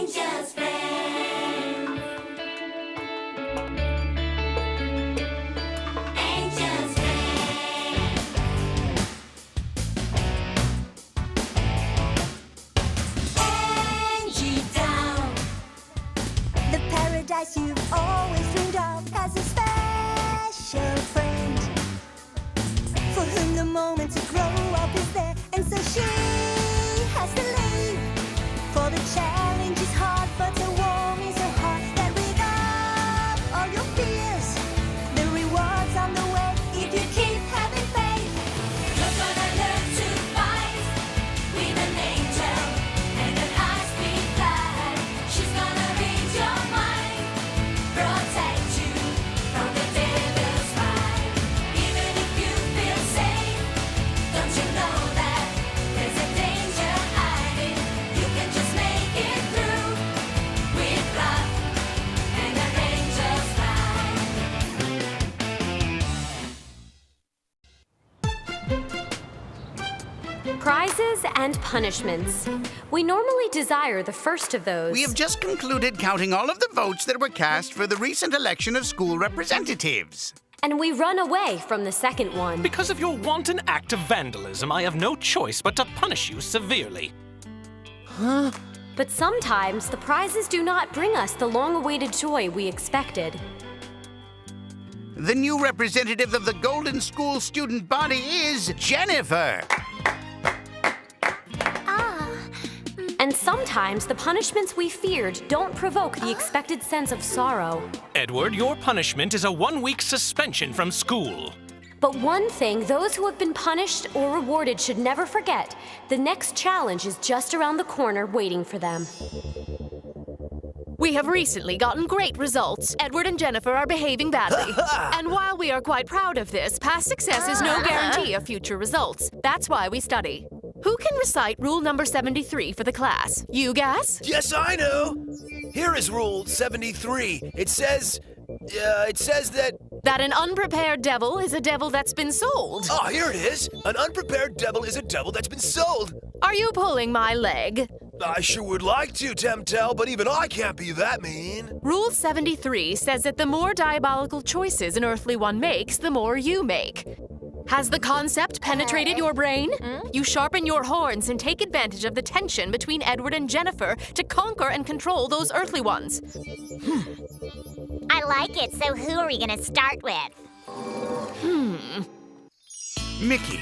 angel's friend. Angel's friend. Angie down. The paradise you've always dreamed of has a special friend for whom the moment to grow up is there, and so she has to leave. For the challenge is hard, but the warm is so hard that without all your fears, the rewards on the way if you keep having faith. You're gonna learn to fight with an angel and an high-speed flight. She's gonna read your mind, protect you from the devil's bite. Even if you feel safe, don't you know that there's a danger hiding? You can just make it through with love and an angel's light. Prizes and punishments. We normally desire the first of those. We have just concluded counting all of the votes that were cast for the recent election of school representatives. And we run away from the second one. Because of your wanton act of vandalism, I have no choice but to punish you severely. But sometimes the prizes do not bring us the long-awaited joy we expected. The new representative of the Golden School student body is Jennifer. And sometimes the punishments we feared don't provoke the expected sense of sorrow. Edward, your punishment is a 1-week suspension from school. But one thing those who have been punished or rewarded should never forget: the next challenge is just around the corner waiting for them. We have recently gotten great results. Edward and Jennifer are behaving badly. And while we are quite proud of this, past success is no guarantee of future results. That's why we study. Who can recite rule number 73 for the class? You guys? Yes, I know. Here is Rule 73. It says that... That an unprepared devil is a devil that's been sold. Oh, here it is. An unprepared devil is a devil that's been sold. Are you pulling my leg? I sure would like to, Temtel, but even I can't be that mean. Rule 73 says that the more diabolical choices an earthly one makes, the more you make. Has the concept penetrated your brain? You sharpen your horns and take advantage of the tension between Edward and Jennifer to conquer and control those earthly ones. I like it, so who are we gonna start with? Mickey,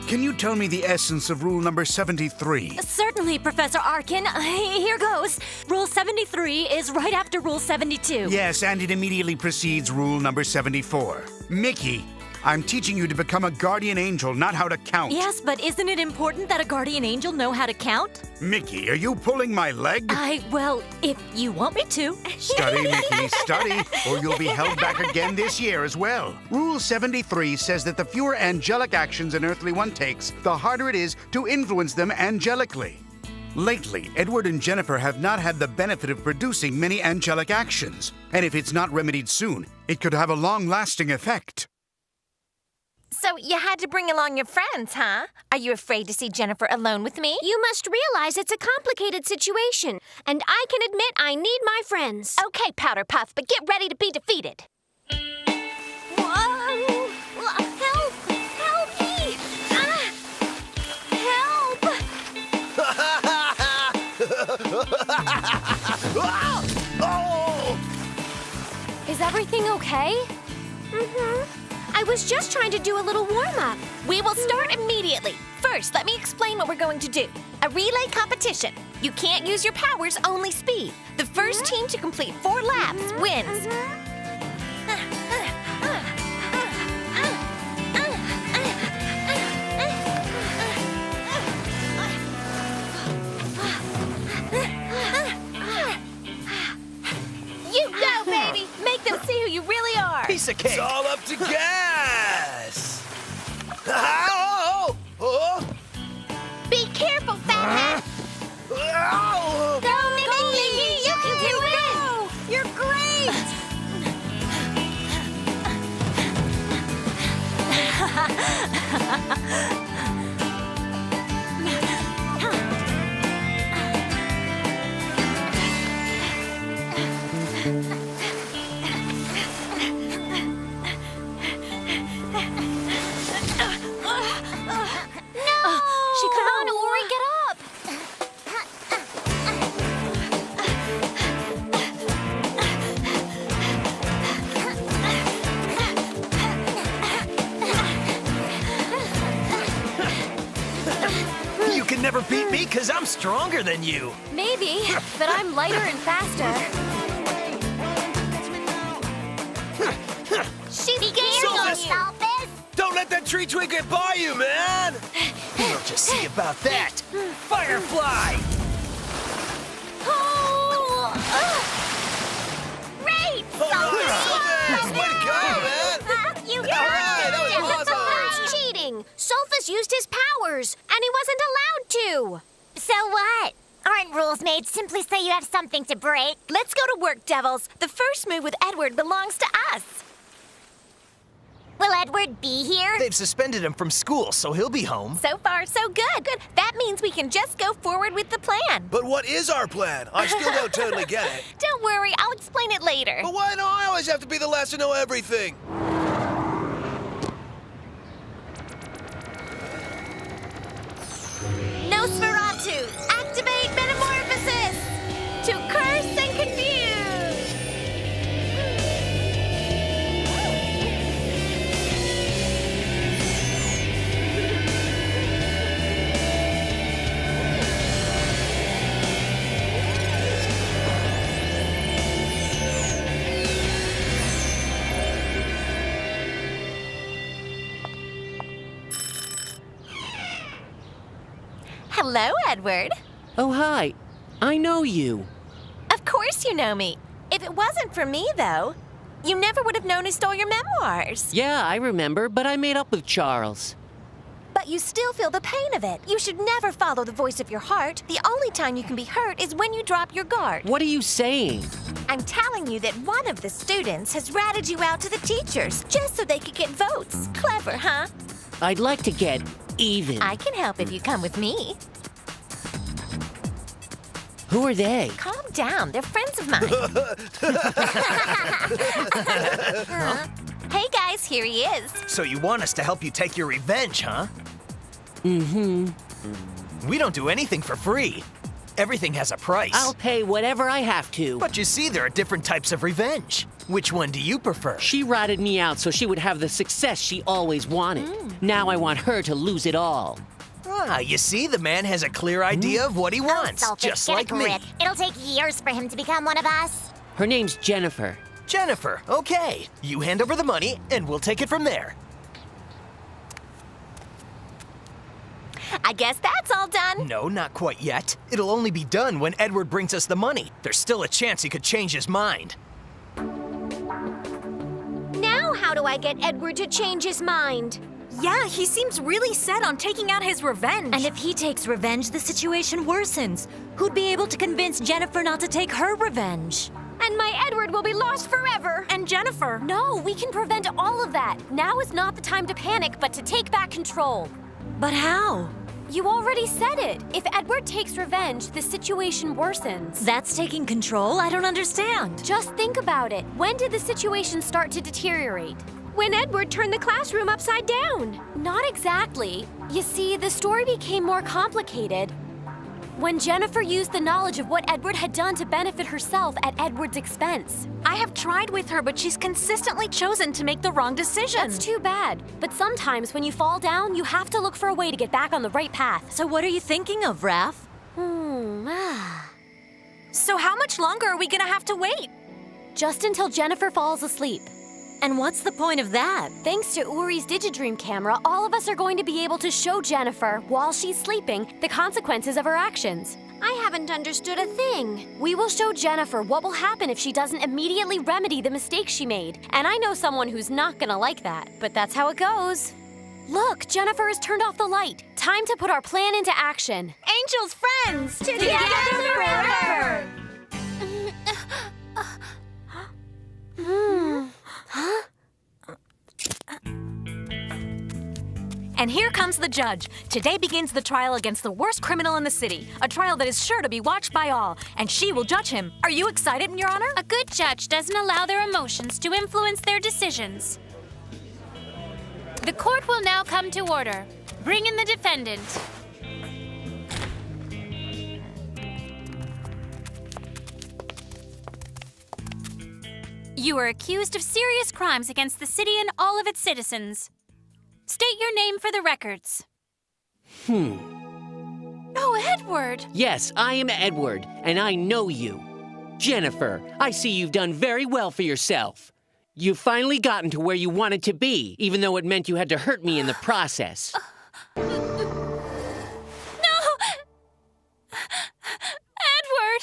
can you tell me the essence of rule number 73? Certainly, Professor Arkin. Here goes. Rule 73 is right after Rule 72. Yes, and it immediately precedes rule number 74. Mickey, I'm teaching you to become a guardian angel, not how to count. Yes, but isn't it important that a guardian angel know how to count? Mickey, are you pulling my leg? Well, if you want me to. Study, Mickey, study, or you'll be held back again this year as well. Rule 73 says that the fewer angelic actions an earthly one takes, the harder it is to influence them angelically. Lately, Edward and Jennifer have not had the benefit of producing many angelic actions, and if it's not remedied soon, it could have a long-lasting effect. So you had to bring along your friends, huh? Are you afraid to see Jennifer alone with me? You must realize it's a complicated situation, and I can admit I need my friends. Okay, Powder Puff, but get ready to be defeated. Whoa! Help! Help me! Oh! Is everything okay? I was just trying to do a little warm-up. We will start immediately. First, let me explain what we're going to do. A relay competition. You can't use your powers, only speed. The first team to complete 4 laps wins. You go, baby! Make them see who you really are! Piece of cake. It's all up to gas! Oh! Oh! Be careful, Fat Oh! Go, Mickey! You can do it! You're great! beat me because I'm stronger than you. Maybe, but I'm lighter and faster. She's scared of Sophus! you. Sophus! Don't let that tree twig get by you, man! We'll just see about that. Firefly! Oh! Great! Sophus! Way to go, man! You All right, that was awesome! That's cheating. Sophus used his powers, and he wasn't allowed to. So what? Aren't rules made simply so you have something to break? Let's go to work, Devils. The first move with Edward belongs to us. Will Edward be here? They've suspended him from school, so he'll be home. So far, so good. Good. That means we can just go forward with the plan. But what is our plan? I still don't totally get it. Don't worry, I'll explain it later. But why do I always have to be the last to know everything? Nosferatu, activate metamorphosis to curse and confuse. Hello, Edward. Oh, hi. I know you. Of course you know me. If it wasn't for me, though, you never would have known who stole your memoirs. Yeah, I remember, but I made up with Charles. But you still feel the pain of it. You should never follow the voice of your heart. The only time you can be hurt is when you drop your guard. What are you saying? I'm telling you that one of the students has ratted you out to the teachers just so they could get votes. Clever, huh? I'd like to get even. I can help if you come with me. Who are they? Calm down. They're friends of mine. Hey, guys, here he is. So you want us to help you take your revenge, huh? Mm-hmm. We don't do anything for free. Everything has a price. I'll pay whatever I have to. But you see, there are different types of revenge. Which one do you prefer? She ratted me out so she would have the success she always wanted. Now I want her to lose it all. Ah, you see, the man has a clear idea of what he wants, Sophus, just get like a me. grip. It'll take years for him to become one of us. Her name's Jennifer. Jennifer, okay. You hand over the money, and we'll take it from there. I guess that's all done. No, not quite yet. It'll only be done when Edward brings us the money. There's still a chance he could change his mind. Now how do I get Edward to change his mind? Yeah, he seems really set on taking out his revenge. And if he takes revenge, the situation worsens. Who'd be able to convince Jennifer not to take her revenge? And my Edward will be lost forever. And Jennifer. No, we can prevent all of that. Now is not the time to panic, but to take back control. But how? You already said it. If Edward takes revenge, the situation worsens. That's taking control? I don't understand. Just think about it. When did the situation start to deteriorate? When Edward turned the classroom upside down. Not exactly. You see, the story became more complicated when Jennifer used the knowledge of what Edward had done to benefit herself at Edward's expense. I have tried with her, but she's consistently chosen to make the wrong decision. That's too bad. But sometimes when you fall down, you have to look for a way to get back on the right path. So what are you thinking of, Raph? So how much longer are we gonna have to wait? Just until Jennifer falls asleep. And what's the point of that? Thanks to Uri's Digidream camera, all of us are going to be able to show Jennifer, while she's sleeping, the consequences of her actions. I haven't understood a thing. We will show Jennifer what will happen if she doesn't immediately remedy the mistake she made. And I know someone who's not gonna like that, but that's how it goes. Look, Jennifer has turned off the light. Time to put our plan into action. Angels, friends! Together forever! And here comes the judge. Today begins the trial against the worst criminal in the city. A trial that is sure to be watched by all. And she will judge him. Are you excited, Your Honor? A good judge doesn't allow their emotions to influence their decisions. The court will now come to order. Bring in the defendant. You are accused of serious crimes against the city and all of its citizens. State your name for the records. Oh, Edward! Yes, I am Edward, and I know you. Jennifer, I see you've done very well for yourself. You've finally gotten to where you wanted to be, even though it meant you had to hurt me in the process. No! Edward!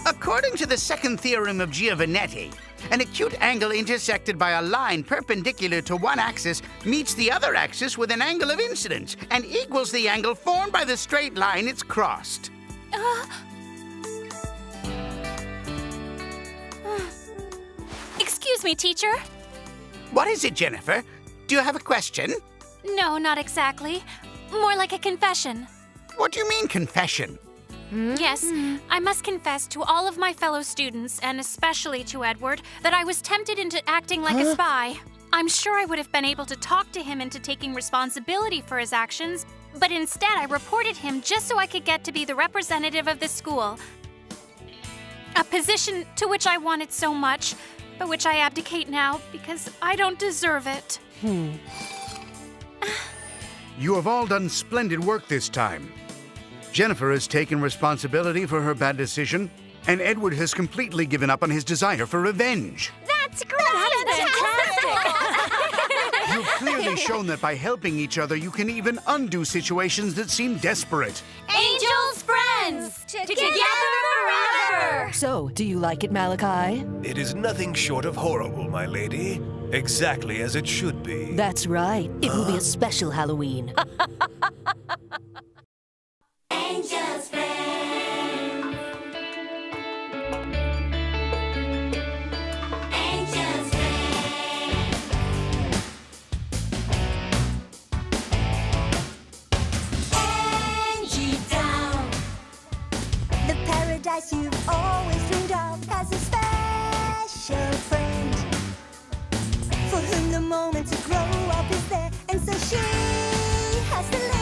According to the second theorem of Giovannetti, an acute angle intersected by a line perpendicular to one axis meets the other axis with an angle of incidence and equals the angle formed by the straight line it's crossed. Excuse me, teacher. What is it, Jennifer? Do you have a question? No, not exactly. More like a confession. What do you mean, confession? Yes, I must confess to all of my fellow students, and especially to Edward, that I was tempted into acting like a spy. I'm sure I would have been able to talk to him into taking responsibility for his actions, but instead I reported him just so I could get to be the representative of the school. A position to which I wanted so much, but which I abdicate now because I don't deserve it. You have all done splendid work this time. Jennifer has taken responsibility for her bad decision, and Edward has completely given up on his desire for revenge. That's great! You've clearly shown that by helping each other, you can even undo situations that seem desperate. Angels friends! Together forever! So, do you like it, Malachi? It is nothing short of horrible, my lady. Exactly as it should be. That's right. It will be a special Halloween. Angels friends. Angels friends. Angie down. The paradise you've always dreamed of has a special friend for whom the moment to grow up is there, and so she has to live.